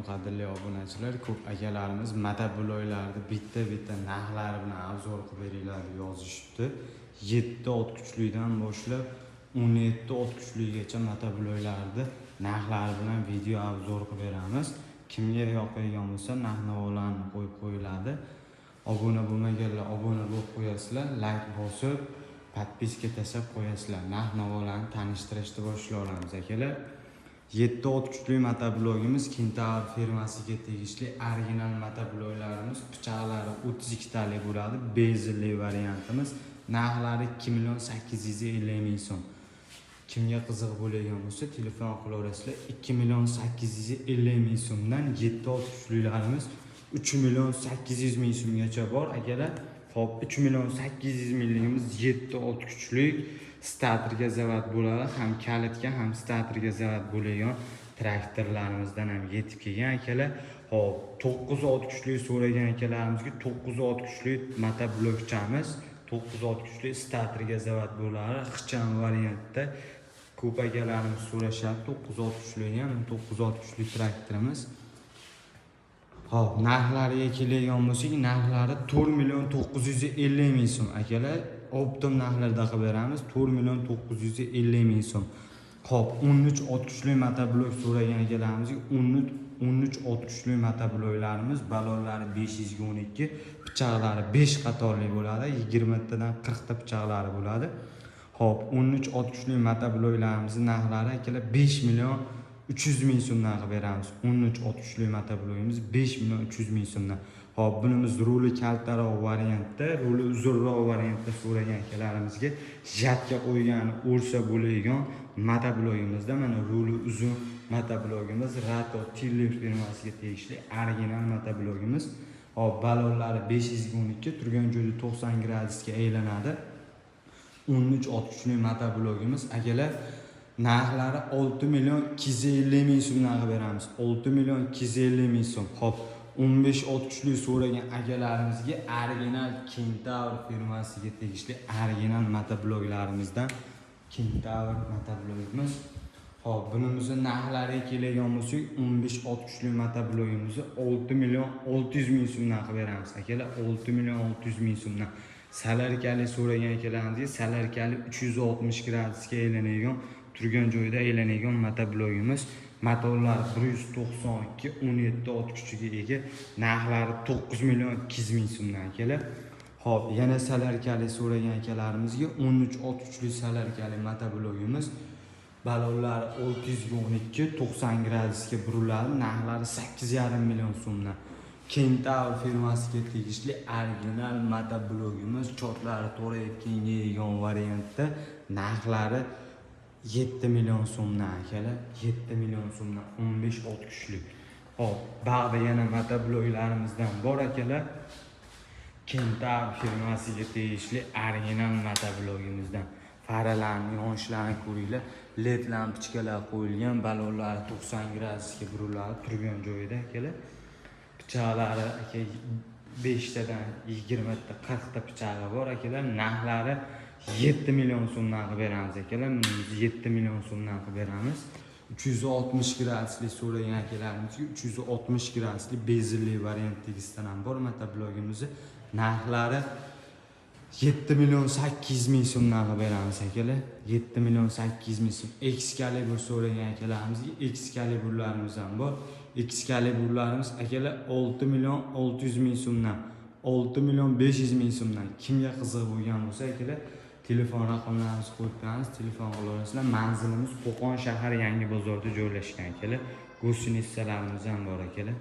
qadrli obunachilar, ko'p akalarimiz motobloglarda bitta narxlari bilan obzor qilib beringlar deb yozishibdi. 7 ot kuchlidan boshlab 17 ot kuchligacha motobloglarda narxlari bilan video obzor qilib beramiz. Kimga yoqadigan bo'lsa, narx-navolarni qo'yib qo'yiladi. Obuna bo'lmaganlar obuna bo'lib qo'yasizlar, like bosib, podpiska tashlab qo'yasizlar. Narx-navolarni tanishtirishni boshlay olamiz akalar. 7 ot kuchli motoblogimiz Kentaur firmasiga tegishli original motobloglarimiz. Pichoqlari 32 talik bo'ladi. Bezelli variantimiz. Narxlari 2.850 ming so'm. Kimga qiziq bo'ladigan bo'lsa, telefon qilaverasizlar. 2.850 ming so'mdan 7 ot kuchlilarimiz 3.800 ming so'mgacha bor akalar. Hop, 3.800 mingligimiz 7 ot kuchli starterga zavat bo'ladi, ham kalitga ham starterga zavat bo'ladigan traktorlarimizdan ham yetib kelgan akalar. Hop, 9 ot kuchli so'ragan akalarimizga 9 ot kuchli motoblokchamiz, 9 ot kuchli starterga zavat bo'ladi. Ixcham variantda ko'p akalarimiz so'rashyapti. 9 ot kuchli ham 9 ot kuchli traktorimiz. Hop, narxlariga keladigan bo'lsak, narxlari 4.950 ming so'm akalar. Optim narxlarda qilib beramiz. 4.950 ming so'm. Hop, 13 ot kuchli motoblok so'ragan akalarimizga 13 ot kuchli motobloklarimiz, balonlari 512, pichoqlari 5 qatorli bo'ladi. 20 tadan 40 ta pichoqlari bo'ladi. Hop, 13 ot kuchli motobloklarimiz narxlari akalar 5.300 ming so'mdan qilib beramiz. 13 ot kuchli motoblogimiz 5.300 ming so'mdan. Hop, bunimiz ruli kaltaroq variantda, ruli uzunroq variantda so'ragan akalarimizga jatga qo'ygani ursa bo'ladigan motoblogimizda mana ruli uzun motoblogimiz Rato Tiller firmasiga tegishli original motoblogimiz. Hop, balonlari 512, turgan joyda 90 gradusga aylanadi. 13 ot kuchli motoblogimiz akalar. Narxlari 6.250 ming so'mdan qilib beramiz. 6.250 ming so'm. Hop, 15 ot kuchli so'ragan akalarimizga original Kentaur firmasiga tegishli original motobloglarimizdan Kentaur motoblogimiz. Hop, bunimizning narxlariga keladigan bo'lsak, 15 ot kuchli motoblogimizni 6.600 ming so'mdan qilib beramiz akalar. 6.600 ming so'mdan. Salarkali so'ragan akalarimizga salarkali 360 gradusga aylanadigan, turgan joyda aylanadigan motoblogimiz. Motorlar 192, 17 ot kuchiga ega. Narxlari 9.200 ming so'mdan akalar. Hop, yana salarkali so'ragan akalarimizga 13 ot kuchli salarkali motoblogimiz. Balonlari 612, 90 gradusga buriladi. Narxlari 8.5 million so'mdan. Kentaur firmasiga tegishli original motoblogimiz, chotlari to'rayib kengaygan variantda. Narxlari 7 million so'mdan akalar. 7 million so'mdan 15 ot kuchli. Hop, ba'zi yana motobloglarimizdan bor akalar. Kentaur firmasiga tegishli original motoblogimizdan. Faralarning yonishlarini ko'ringlar. LED lampochkalar qo'yilgan, balonlari 90 gradusga buriladi, turgan joyida akalar. Pichoqlari aka 5 tadan 20 ta 40 ta pichog'i bor akalar. Narxlari 7 million so'mdan qilib beramiz akalar. Biz 7 million so'mdan qilib beramiz. 360 gradusli so'ragan akalarimizga 360 gradusli bezelli variantdagisdan ham bor motoblogimizni. Narxlari 7 million 800 ming so'mdan qilib beramiz akalar. 7 million 800 ming so'm. Excalibur so'ragan akalarimizga Excaliburlarimiz ham bor. Excaliburlarimiz akalar 6 million 600 ming so'mdan, 6 million 500 ming so'mdan. Kimga qiziq bo'lgan bo'lsa akalar, telefon raqamlarimizni qo'yib qo'yamiz, telefon qilaverasizlar. Manzilimiz Qo'qon shahar Yangi bozorda joylashgan akalar. Go'stinitsalarimiz ham bor akalar.